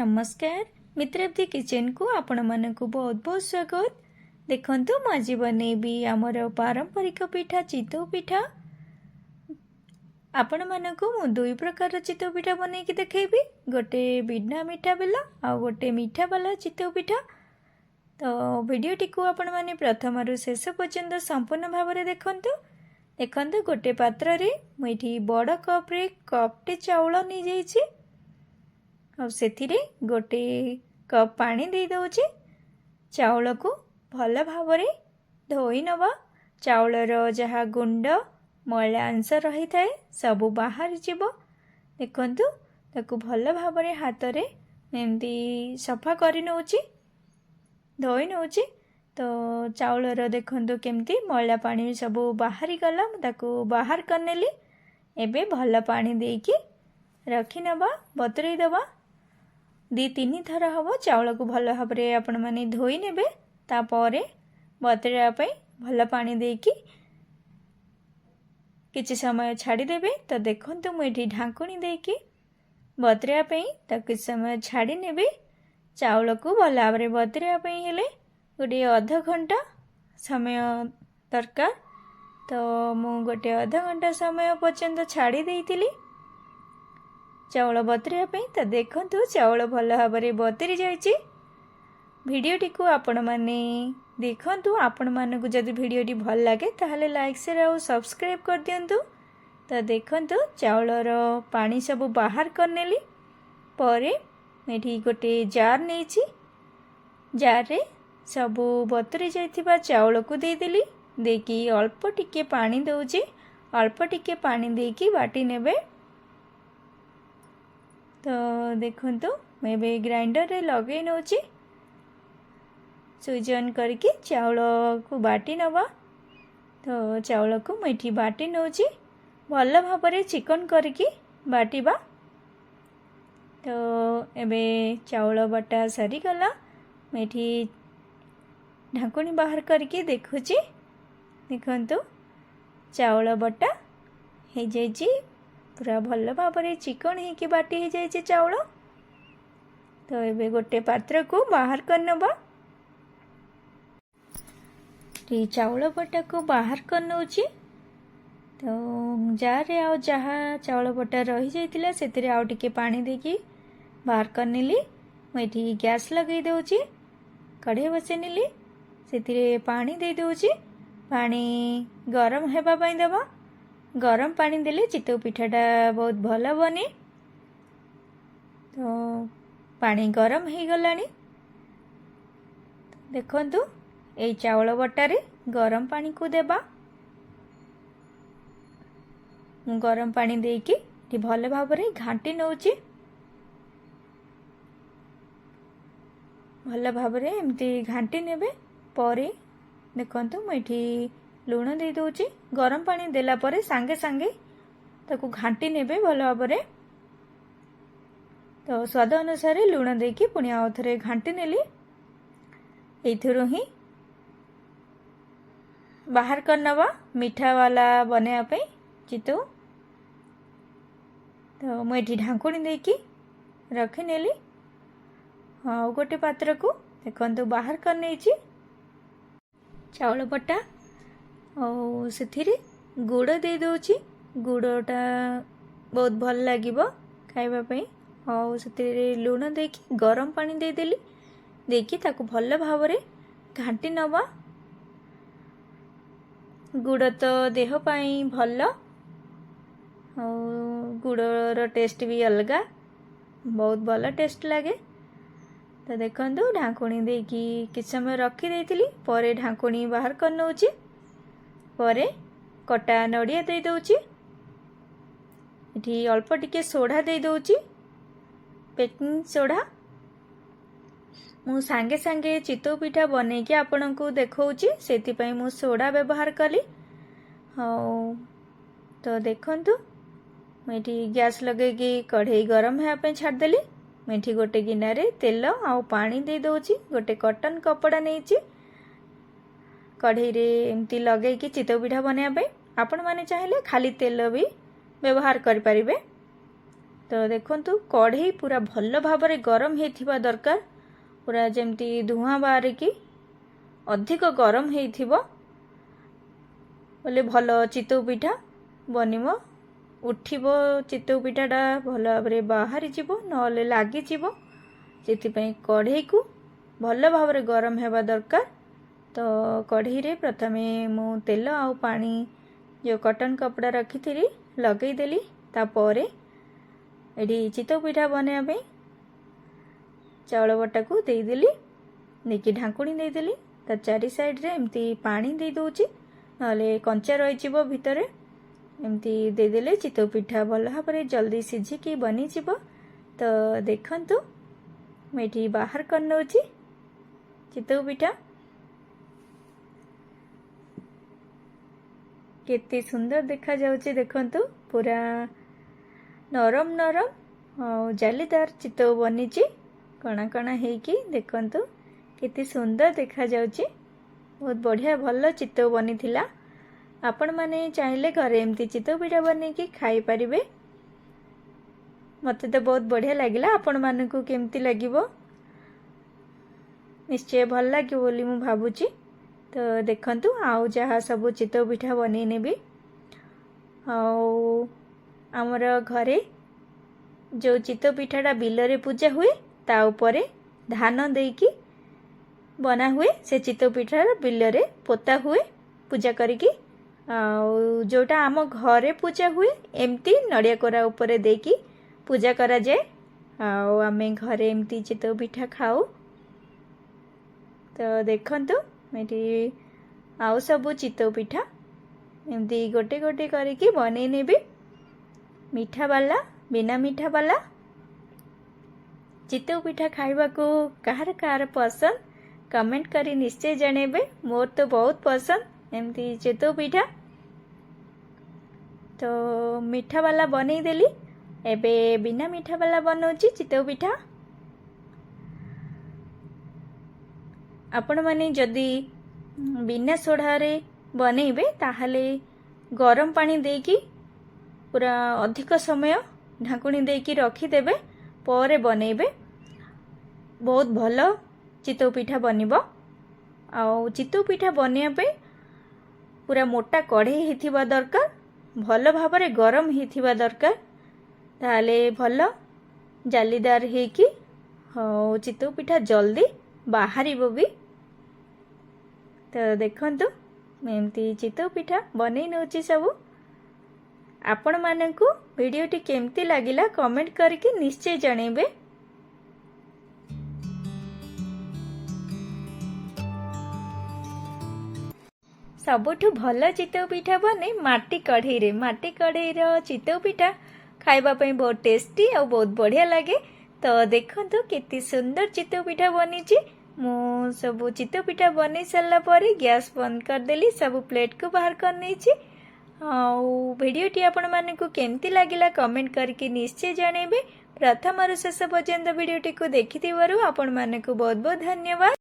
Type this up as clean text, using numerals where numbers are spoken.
नमस्कार मित्रप्ति किचन को आपण मानक बहुत बहुत स्वागत। देखंतु मु आज बनैबी आमर पारंपरिक पिठा चितौ पिठा। आपण मानक मु दुई प्रकार चितौ पिठा बनैकी देखैबी, गोटे बिना मिठा बेला आ गोटे मिठा वाला चितौ पिठा। तो वीडियोटी को आपण माने प्रथम रु शेष पर्यंत संपूर्ण भाव में देखंतु गोटे पात्र रे मुठी बड़ कप रे कपटे चाउल नहीं जाइछि और सेथिरे गोटे कप पानी दे दउछि। चाउल को भल भाव में धोई नवा। चाउलर जहा गुंड मैला अंश रही थाए सबू बाहर जीव। देखंतु ताकू भल भाव में हाथ रे एमती सफा करि नउछि, धोई नउछि। तो चाउलर देखंतु केमती मैला पानी सबू बाहरी गला, ताकू बाहर करनेली। एबे भल पानी देकी रखी नवा, बतुरई दवा। 2-3 थर हम चाउल को भल भाव में आपण माने धोई नेबे। तापरे बतुरैया पई भल पानी देकी किछि समय छाड़ी देबे। तो देखंतु मु एठी ढांकुणी देकी बतुरैया पई त किछि समय छाड़ी नेबे। चाउल को भल भाव में बतुरैया पई हेले गोटे आधा घंटा समय दरकार। तो मु गोटे आधा घंटा समय पर्यंत छाड़ी देइतिली चाउल बतुरैया पई। तो देखंतु चाउल भल भाव में बतुरी जाइछि। वीडियोटी को आपण माने देखंतु। आपण मानकु जदि वीडियोटी भल लागे ताहले लाइक शेयर और सब्सक्राइब कर दियंतु। तो देखंतु चाउलर पानी सब बाहर करनेली परे एठी गोटे जार नेछि। जार रे सबू बतुरी जाइथिबा चाउल को दे देली। देकी अल्प टिके पानी दउछि, अल्प टिके पानी देकी बाटी नेबे। तो देखंतु मैं बे ग्राइंडर रे लगे नउछि। स्विच ऑन करके चाउल को बाटी नवा। तो चाउल को मैठी बाटी नउछि, भल भाव में चिकन करके बाटीबा। तो एबे चाउल बाटा सरी गला। मैठी ढांकुणी बाहर करके देखुछि। देखंतु चाउल बाटा हे जाइछि, पूरा भल भाव में चिकन होके बाटी हो जाइछि चाउल। तो एबे गोटे पात्र को बाहर कर नबा। चाउल बटा को बाहर कर नउछि। तो जार रे आ जहा चाउल बटा रही जाइतिला सेतिरे आउ टिके पानी देकी बाहर कर नेली। मैठी गैस लगे दउछि, कढ़ाई बसे नेली। सेतिरे पानी दे दउछि। पानी गरम हेबा पई देबा। गरम पानी देले चितौ पिठाटा बहुत भल बने। तो पानी गरम हो गलानी। देखंतु ए चाउल बटारे गरम पानी को देबा। गरम पानी देकी भल भाव में घांटी नउछि। भल भाव में एमती घांटी नेबे। परे देखंतु मैठी लुण दे दउछि। गरम पानी देला परे सांगे सांगे ताकू घांटी नेबे भल भाव में। तो स्वाद अनुसार लुण देकी पुणी आउ थरे घांटी नेली। एथुरु ही बाहर कर नवा मीठा वाला बने पे चितौ। तो मुझे ढांकुणी देकी रखी नेली। हाँ गोटे पात्र को देखंतु बाहर कर नेछि चाउल बटा। और सेथिरे गुड़ दे दउछि। गुड़टा बहुत भल लागिबो खाइबा पई। और सेथिरे लुण देकी गरम पानी दे देली। देकी ताकू भल भाव में घांटी नवा। गुड़ तो देह पाई भल और गुड़र टेस्ट भी अलगा, बहुत भल टेस्ट लगे। तो देखंतु ढांकुणी देकी किछ समय रखी देइतिली। परे ढांकुणी बाहर कर नउछि। परे कटा नड़िया दे दउछि। एठी अल्प टिके सोडा दे दउछि, बेकिंग सोडा। मु सांगे सांगे चितौ पिठा बने के आपन को देखौछि, सेति पई मु सोडा व्यवहार कली। हाँ तो देखंतु मैठी गैस लगे कि कढ़ाई गरम है पे छाड़ देली। मैठी गोटे गिना रे तेल आ पानी दे दउछि। गोटे कॉटन कपड़ा नेछि। कढ़ाई रे एमती लगे कि चितौ पिठा बने पे आपण माने चाहिले खाली तेल भी व्यवहार कर परिबे। तो देखंतु कढ़ई पूरा भल भाव गरम होइथिबा दरकार, पूरा जेमती धुआं बाहर कि अधिक गरम होइथिबो बोले भल चितौ पिठा बनिबो, उठिबो चितौ पिठाटा भल भाव बाहरी जीवो नले लागी जीवो। सेथिपई कढ़ई को भल भाव गरम हेबा दरकार। तो कढ़ई रे प्रथमे मु तेल आउ पानी जो कॉटन कपड़ा रखी थी लगई देली। तापरे एडी चितौ पिठा बनाया चाउल बटा को देदेली, देकी ढांकुणी देदेली। ता चारि साइड रे एमती पानी दे दउची नले कंचा रही भितर, एमती देदेले चितौ पिठा भल भाव जल्दी सिझिकी बनी जीवो। तो देखंतु मैं बाहर कर नउची चितौ पिठा, केते सुंदर देखा जाउची। देखंतु पूरा नरम नरम और जालीदार चितौ बनीची कणा कणा हेकी। देखंतु केते सुंदर देखा जाउची, बहुत बढ़िया भल चितौ बनी थिला। आपण माने चाहिले घरे एमती चितौ पिठा बनी की खाई परिबे। मते तो बहुत बढ़िया लागिला, आपण मानकु केमती लागिबो निश्चय भल लागिबो बोली मु भाबुची। तो देखंतु आउ जहाँ सब चितौ पिठा बनी नेबी। आमर घरे जो चितौ पिठाटा बिलरे पूजा हुए ता उपरे धान देकी बना हुए। से चितौ पिठा बिलरे पोता हुए पूजा करिकी। जोटा आम घरे पूजा हुए एमती नड़िया कोरा उपरे देकी पूजा करा जाए। आमे घरे एमती चितौ पिठा खाऊ। तो देखंतु मेटी आउ सबू चितौ पिठा एमती गोटे गोटे करके बनै नेबी। मीठा वाला बिना मीठा वाला चितौ पिठा खाइबा को कहार कहार पसंद कमेंट करी निश्चय जणेबे। मोर तो बहुत पसंद एमती चितौ पिठा। तो मीठा वाला बनै देली, एबे बिना मीठा वाला बनौची चितौ पिठा। आपण माने जदी बिना सोढ़ारे बनैबे ताहले गरम पानी देकी पूरा अधिक समय ढांकुणी देकी रखीदेबे, पर बनैबे बहुत भल चितौ पिठा बनिबो। आउ चितौ पिठा बनैया पे पूरा मोटा कढ़ई हिथिबा दरकार, भल भावरे गरम हिथिबा दरकार, ताले भल जालीदार हेकी चितौ पिठा जल्दी बाहरिबो भी। तो देखंतु एमती चितौ पिठा बनै नउची सबू। आपण मानकु वीडियोटी केमती लागिला कमेंट करके निश्चय जणेबे। सबुठु भल चितौ पिठा बने माटी कढ़ई रे। माटी कढ़ई रो चितौ पिठा खाइबा पई बहुत टेस्टी और बहुत बढ़िया लगे। तो देखंतु केते सुंदर चितौ पिठा बनीची। मु सबू चितौ पिठा बनै सारा पर गैस बंद कर देली, सबू प्लेट को बाहर कर नेछि। भिडियोटी आपण मानकु केमती लागिला कमेंट करके निश्चय जणेबे। प्रथम शेष पर्यंत भिडियोटी को देखिथिबारु आपण मानकु बहुत बहुत धन्यवाद।